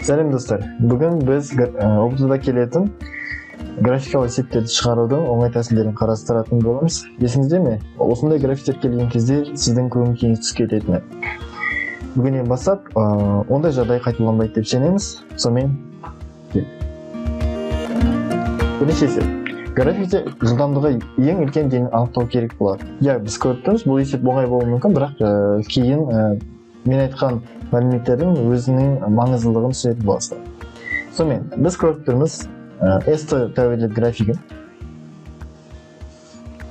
Сәлем достар. Бүгін біз оқытуда келетін графикалық есептерді шығарудың оңай тәсілдерін қарастыратын боламыз. Есіңізде ме? Осындай графиктер келген кезде сіздің көңіл-күйіңіз түсіп кететіні. Бүгіннен бастап ондай жағдай қайталанбайды деп сенеміз. Сонымен бірінші есеп. Графикте жылдамдығы ең үлкен денені анықтау керек болады. Біз көріп тұрмыз, бұл есеп оңай болуы мүмкін, бірақ кейін мен айтқан мәліметтердің өзінің маңыздылығын түсінетін боласыздар. Сонымен біз көріп тұрмыз S-ті тәуелді графигін.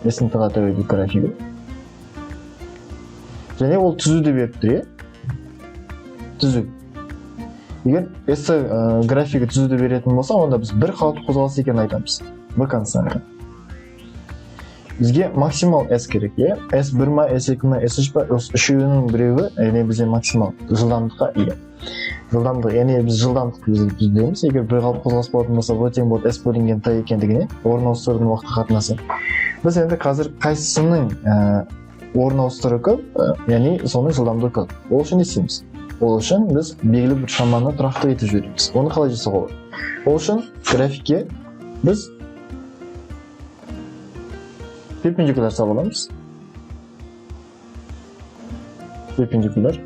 S-ті тәуелді графигін. Және ол түзуді беріп тұр, түзу. Егер S-ті графигі түзуді беретін болса, онда біз бір қалыпты қозғалыс екенін айтамыз. В константа. Бізге максимал S керек, S1 ма, S2 ма, S3 па, үшеуінің біреуі, яғни бізде максимал жылдамдыққа ие. Жылдамдық, яғни біз жылдамдықты біздеміз. Егер бір қалып қозғалыс болатын болса, бұл тең болады S бөлінген T екендігіне, орын ауыстырудың уақыт қатынасы. Біз енді қазір қайсысының орын ауыстыру көп, яғни соның жылдамдығы көп. Ол үшін не істейміз? Ол үшін біз белгілі бір шаманы тұрақты етіп жібереміз. Оны қалай жасауға болады? Ол үшін графикке біз перпендикуляр саламыз. Перпендикуляр.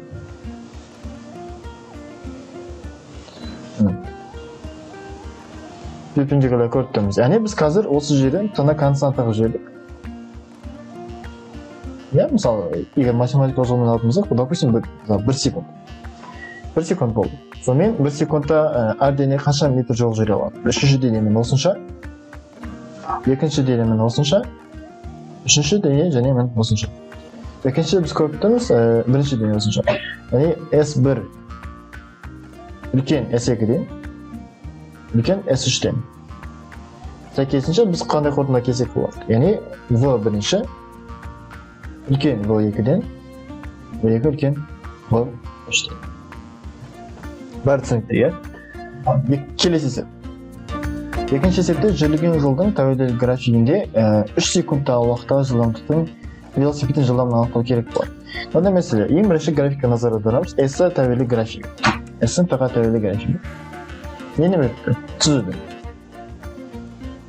Перпендикуляр көріп тұрмыз. Яғни біз қазір осы жерден тына константаға жібердік. Мысалы, егер математикалық жолмен алатын болсақ, допустим, 1 секунд. 1 секунд болды. Сонымен 1 секундта әр дене қанша метр жол жүре алады? Үшінші денемен осынша, екінші денемен осынша, үшінші дене және мен осынша. Екінші біз көріп тұрмыз, бірінші дене осынша. Яғни S1 үлкен S2-ден, үлкен S3-ден. Сәйкесінше біз қандай қорытындыға келсек болады? Яғни V бірінші, үлкен V2-ден, V2 үлкен V3-ден. Бәрі түсінікті, келесі есеп. Екінші есепте жүрілген жолдың тәуелді графигінде 3 секундтағы уақыттағы жылдамдықтың велосипедтің жылдамдығын анықтау керек болады. Онда мәселе, ең бірінші графикқа назар аударамыз. S тәуелді графигі. S-ің тәуелді графигі. Нені берді? Түзуді.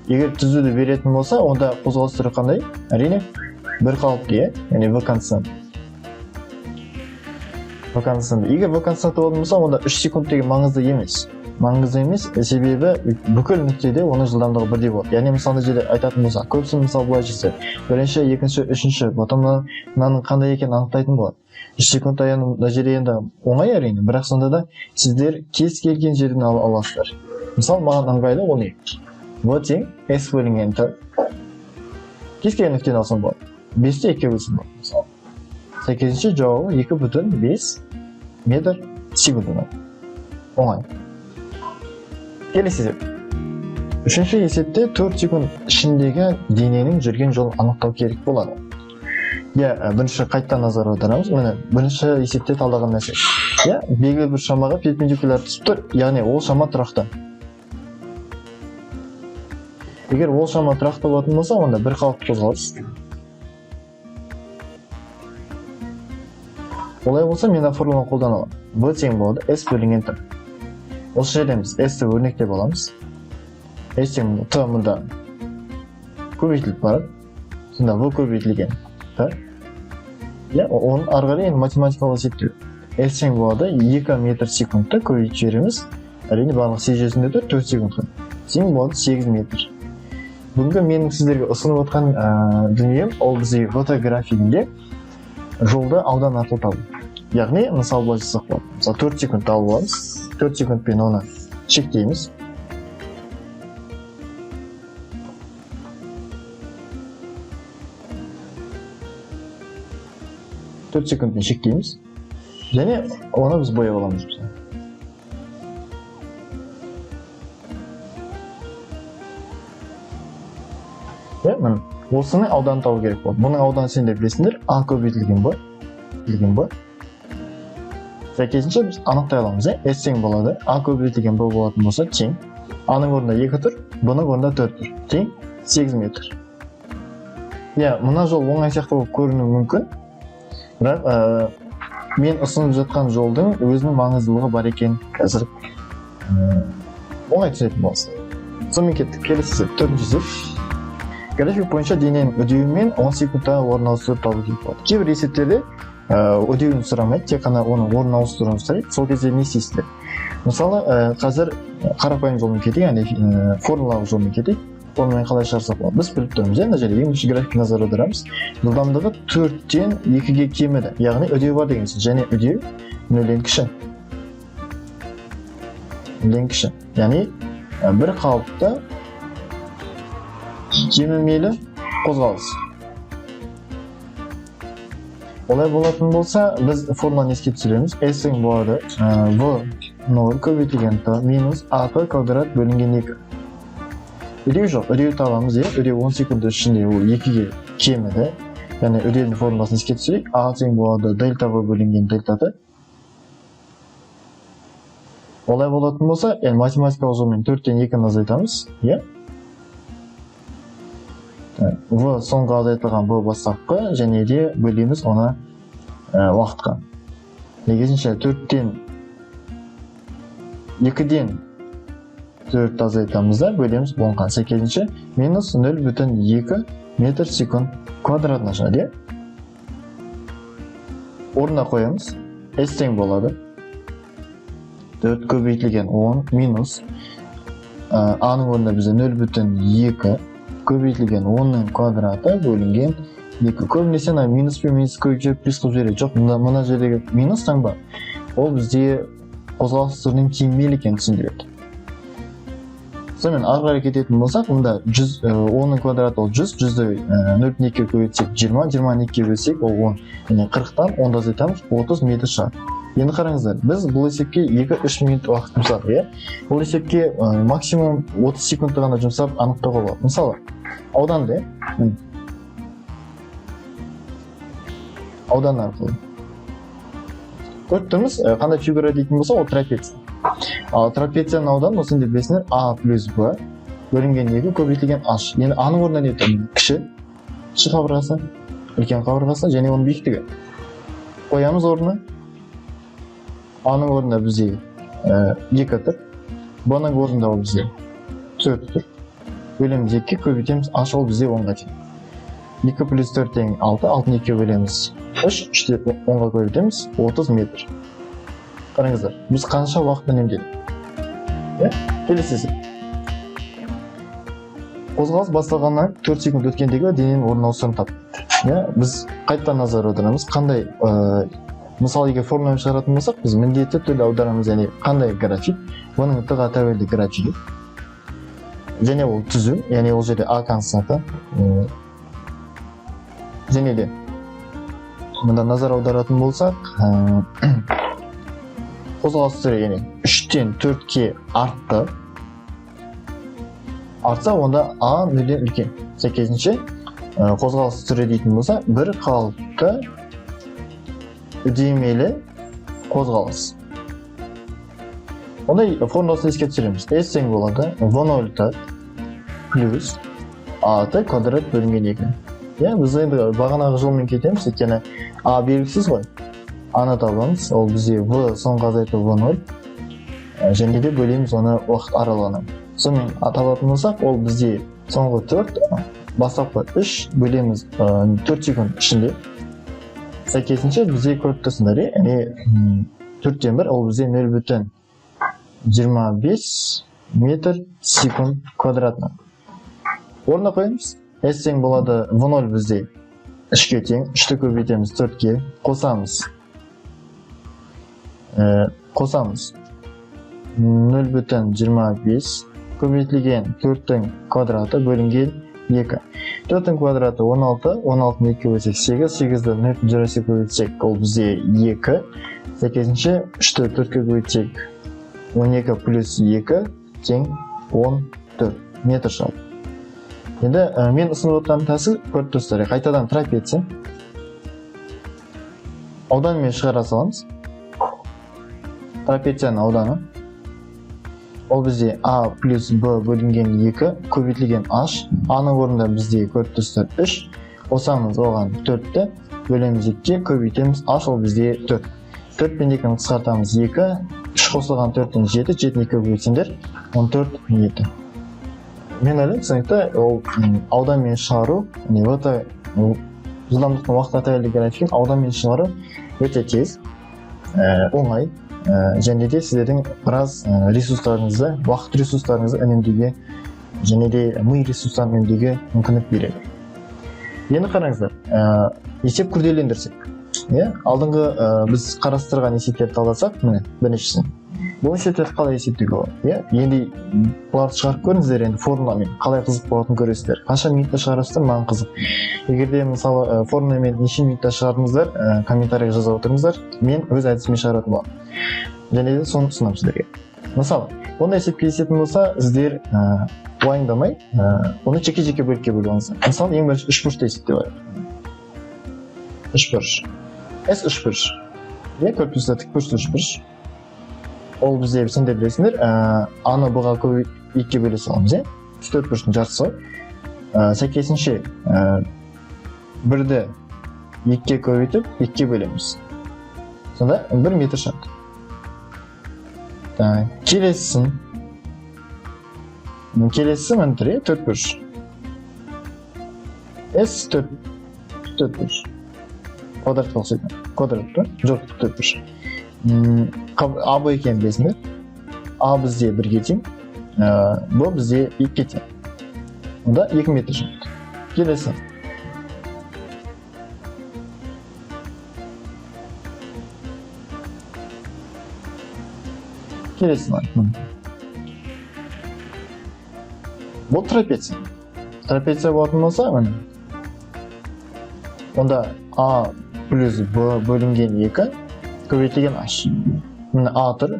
Егер түзуді беретін болса, онда қозғалыс түрі қандай? Әрине, бір қалыпты, яғни V константа. V константа. Егер V константа болатын болса, онда 3 секунд деген маңызды емес. Маңызды емес, себебі бүкіл нүктеде оның жылдамдығы бірдей болады. Яғни мысалы жерде айтатын болса, көбісін мысалы былай жасайды. Бірінші, екінші, үшінші, потом мынаның қандай екенін анықтайтын болады. 3 секунд аяның жерде енді оңай әрине, бірақ сонда да сіздер кез келген жерден ала аласыздар. Мысалы маған ыңғайлы ол не? В тең S бөлінген T. Кез келген нүктеден алсам болады. 5-те 2 бөлсін болады. Мысалы. Сәйкесінше жауабы 2,5 метр секундына. Оңай. Келесі есеп. Үшінші есепте 4 секунд ішіндегі дененің жүрген жолын анықтау керек болады. Бірінші қайттан назар аударамыз. Міне, бірінші есепте талдаған нәрсе. Белгілі бір шамаға перпендикуляр түсіп тұр, яғни ол шама тұрақты. Егер ол шама тұрақты болатын болса, онда бір қалыпты қозғалыс. Олай болса, мен формуланы қолданамын. V тең болады S бөлінген T. Осы жерден біз S-ті өрнектеп аламыз. S тең T мұнда көбейтіліп барады. Сонда V көбейтілген T. Оның арғары математикалық есептеу. S тең болады 2 метр секундта көбейтіп жібереміз. Әрине барлық сежесінде тұр 4 секундқа. Тең болады 8 метр. Бүгінгі менің сіздерге ұсынып отқан дүнием, ол бізге фотографигінде жолды аудан арқылы табу. Яғни, мысал былай жасақ болады. Мысалы 4 секунд алып аламыз. 4 секундпен оны шектейміз. Және оны біз бояп аламыз. Осыны аудан табу керек болады. Бұның ауданы сендер білесіңдер, А көбейтілген Б. Сәйкесінше біз анықтай аламыз, S тең болады, А көбейтілген Б болатын болса тең. А-ның орнында 2 тұр, Б-ның орнында 4 тұр. Тең 8 метр. Мына жол оңай сияқты болып көрінуі мүмкін. Бірақ мен ұсынып жатқан жолдың өзінің маңыздылығы бар екен қазір оңай түсінетін болсын. Сонымен кеттік, келесі төртіншісі. График бойынша дененің үдеуімен 10 секундта орын ауыстырып табу керек болады. Кейбір есептерде үдеуін сұрамайды, тек қана оның орын ауыстыруын сұрайды. Сол кезде не істейсіздер? Мысалы, қазір қарапайым жолмен кетейік, яғни формулалық жолмен кетейік. Формуламен қалай шығарсақ болады? Біз біліп тұрмыз, енді жерде ең бірінші графикке назар аударамыз. Жылдамдығы 4-тен 2-ге кеміді. Яғни үдеу бар деген сөз. Және үдеу 0-ден кіші. 0-ден кіші. Яғни бір қалыпта кемімейлі қозғалыс. Олай болатын болса, біз формуланы еске түсіреміз. S-ің болады V0 көбейтілген Т минус АТ квадрат бөлінген 2. Үдеу жоқ, үдеу табамыз, үдеу 10 секунд ішінде ол 2-ге кеміді. Яғни үдеудің формуласын еске түсірейік. А тең болады дельта V бөлінген дельта Т. Олай болатын болса, математикалық жолмен 4-тен 2-ні азайтамыз. V соңғы азайтылған B бастапқы, және де бөлеміз оны уақытқа. Негізінше 4-тен 2-ден 4 азайтамыз да бөлеміз 10-ға. Сәйкесінше минус 0,2 метр секунд квадратына шығады. Орнына қоямыз. S тең болады 4 көбейтілген 10 минус A-ның орнында бізде 0,2 көбейтілген 10-ның квадраты бөлінген 2. Көбінесе минус пен минус көбейтіп плюс қылып жібереді. Жоқ, мына жердегі минус таңба. Ол бізде қозғалыс түрінің тиіммелі екенін түсіндіреді. Сонымен ары қарай кететін болсақ, мұнда 10-ның квадраты ол 100, 100-ді 0,2-ге көбейтсек 20, 20-ге бөлсек ол 10. Яғни 40-тан 10-ды азайтамыз 30 метр шығады. Енді қараңыздар, біз бұл есепке 2-3 минут уақыт жұмсадық, Бұл есепке максимум 30 секундты ғана жұмсап анықтауға болады. Мысалы, ауданды, аудан арқылы. Көріп тұрмыз, қандай фигура дейтін болса, ол трапеция. Ал трапецияның ауданы осында білесіңдер А плюс Б бөлінген 2 көбейтілген H. Енді А-ның орнына не тұр? Кіші қабырғасы, үлкен қабырғасы және оның биіктігі. Қоямыз орнына. А-ның орнында бізде 2 тұр. Б-ның орнында ол бізде 4 тұр. Бөлеміз 2 көбейтеміз H ол бізде 10-ға тең. 2 плюс 4 тең 6, 6-ны 2 бөлеміз 3, 3-те 10-ға көбейтеміз 30 метр. Қараңыздар, біз қанша уақыт үнемдедік? Келесесі. Қозғалыс басталғаннан 4 секунд өткендегі дененің орын ауыстыруын тапты. Біз қайттан назар аударамыз. Қандай, мысалы егер формуланы шығаратын болсақ, біз міндетті түрде аударамыз, яғни қандай график, оның тыға тәуелді графигі. Және ол түзу, яғни ол жерде А константа. Және де мұнда назар аударатын болсақ, қозғалыс түрі яғни 3-тен 4-ке артты. Артса, онда А 0-ден үлкен. Сәйкесінше қозғалыс түрі дейтін болса, бір қалыпты үдемелі қозғалыс. Ондай формуласын еске түсіреміз. S тең болады V0 плюс A-ты квадрат бөлінген 2. Біз енді бағанағы жолмен кетеміз, өйткені А белгісіз ғой. Аны табамыз, ол бізде V соңғы азайту V0 және де бөлеміз оны уақыт аралығына. Сонымен табатын болсақ, ол бізде соңғы 4, бастапқы 3 бөлеміз 4 секунд ішінде. Сәйкесінше бізде көріп тұрсыңдар, яғни 4-тен 1 ол бізде 0,25 метр секунд квадратына. Орнына қойымыз. S тең болады V0 бізде 3-ке тең, 3-ті көбейтеміз 4-ке, қосамыз 0,25 көбейтілген 4-тің квадраты бөлінген 2. 4-тің квадраты 16, 16-ны 2 бөлсек 8, 8-ді 0,0 көбейтсек ол бізде 2. Сәйкесінше 3-ті 4-ке көбейтсек 12 плюс 2 тең 14 метр шығады. Енді мен ұсынып отырған тәсіл көріп тұрсыздар, қайтадан трапеция. Ауданымен шығара саламыз. Трапецияның ауданы. Ол бізде А плюс Б бөлінген 2 көбейтілген H. А-ның орнында бізде көріп тұрсыздар 3. Қосамыз оған 4-ті бөлеміз 2 көбейтеміз H ол бізде 4. 4 пен 2-ні қысқартамыз 2. 3 қосылған 4-тен 7, 7-ні 2-ге бөлсеңдер 14 7. Мен ойлаймын, сондықтан ол ауданмен шығару, өте жылдамдықтың уақыт атайлы графигін ауданмен шығару өте тез, оңай, және де сіздердің біраз ресурстарыңызды, уақыт ресурстарыңызды үнемдеуге, және де ми ресурстарын үнемдеуге мүмкіндік береді. Енді қараңыздар, есеп күрделендірсек, алдыңғы біз қарастырған есептерді талдасақ, міне біріншісін. Бұл есептерді қалай есептеуге болады? Енді бұларды шығарып көріңіздер, енді формуламен қалай қызық болатынын көресіздер. Қанша минутта шығарасыздар, маған қызық. Егер де мысалы формуламен неше минутта шығардыңыздар, комментарийға жаза отырыңыздар, мен өз әдісіме шығаратын боламын. Және де соны ұсынамын сіздерге. Мысалы, ондай есепке есетін болса, сіздер уайымдамай, оны жеке-жеке бөлікке бөліп алыңыздар. Мысалы, ең бірінші үшбұрышты есептеп алайық. Үшбұрыш. S үшбұрыш. Көрпісті тікбұрышты үшбұрыш. Ол бізде сендер білесіңдер, аны бұға көбейіп 2-ге бөле саламыз, төртбұрыштың жартысы. Сәйкесінше 1-ді 2-ге көбейтіп 2-ге бөлеміз. Сонда 1 метр шығады. Келесісін міне тұр, төртбұрыш. S төртбұрыш. Квадратқа ұқсайтын. Квадрат тұр, жоқ төртбұрыш. А бұл екен білесіңдер. А бізде 1-ге тең, бұл бізде 2-ге тең. Онда 2 метр шығады. Келесі. Келесі бар. Бұл трапеция. Трапеция болатын болса, онда А плюс Б бөлінген 2 көбейтілген H. Міне А тұр,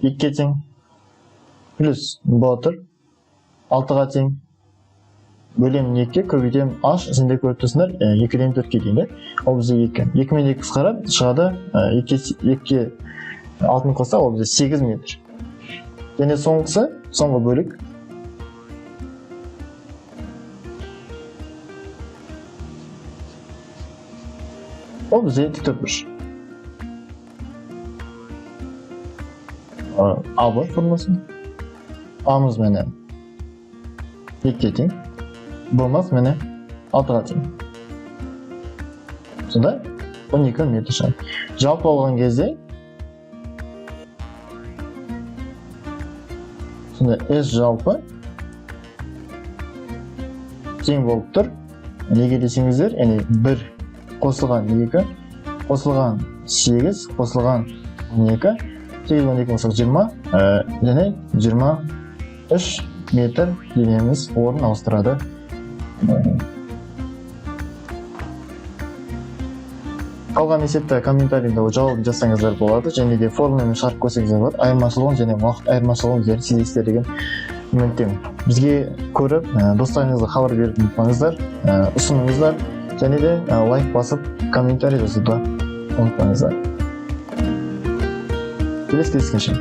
2-ге тең, плюс Б тұр, 6-ға тең, бөлем 2-ге көбейтем H, сендер көріп тұрсыңдар, 2-ден 4-ге дейін. Ол бізде 2. 2 мен 2 қысқарып, шығады 2-ге 6-ны қоса, ол бізде 8 метр. Және соңғысы, соңғы бөлік. Ол бізде тіктөртбұрыш. А бар формасы. A'мыз мені 2-ге тең, Б'мыз мені 6-ға тең. Сонда 12 метр шығады. Жалпы алған кезде сонда S жалпы тең болып тұр. Неге десеңіздер, 1 қосылған 2, қосылған 8, қосылған 12, 8 12 қосылған 20, және 23 метр денеміз орын ауыстырады. Қалған есепті комментарийде жауап жазсаңыздар болады, және де формуламен шығарып көрсеңіздер болады. Айырмашылығын және уақыт айырмашылығын сезесіздер деген үміттемін. Бізге көріп, достарыңызға хабар беріп ұмытпаңыздар, ұсыныңыздар, және де лайк басып, комментарий жазуды ұмытпаңыздар. Келесі кездескенше.